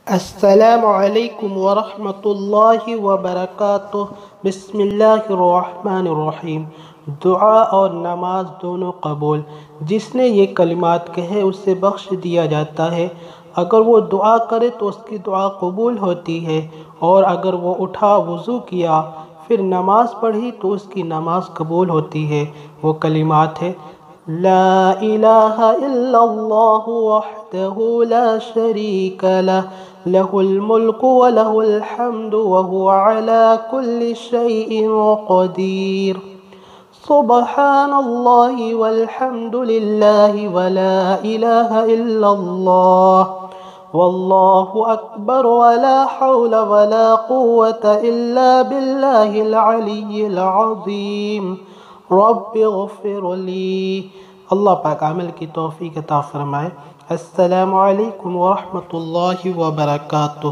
السلام علیکم ورحمۃ اللہ وبرکاتہ۔ بسم اللہ الرحمن الرحیم۔ دعا اور نماز دونوں قبول۔ جس نے یہ کلمات کہے اسے بخش دیا جاتا ہے۔ اگر وہ دعا کرے تو اس کی دعا قبول ہوتی ہے، اور اگر وہ اٹھا، وضو کیا، پھر نماز پڑھی تو اس کی نماز قبول ہوتی ہے۔ وہ کلمات ہے: لا الہ الا اللہ وحدہ لا شریک لہ، لہ الملک ولہ الحمد وہو علی کل شیء قدیر، سبحان اللہ والحمد للہ ولا الہ الا اللہ، واللہ اکبر ولا حول ولا قوة الا باللہ العلی العظیم، رب اغفر لی۔ اللہ پاک عمل کی توفیق عطا فرمائے۔ السلام علیکم ورحمۃ اللہ وبرکاتہ۔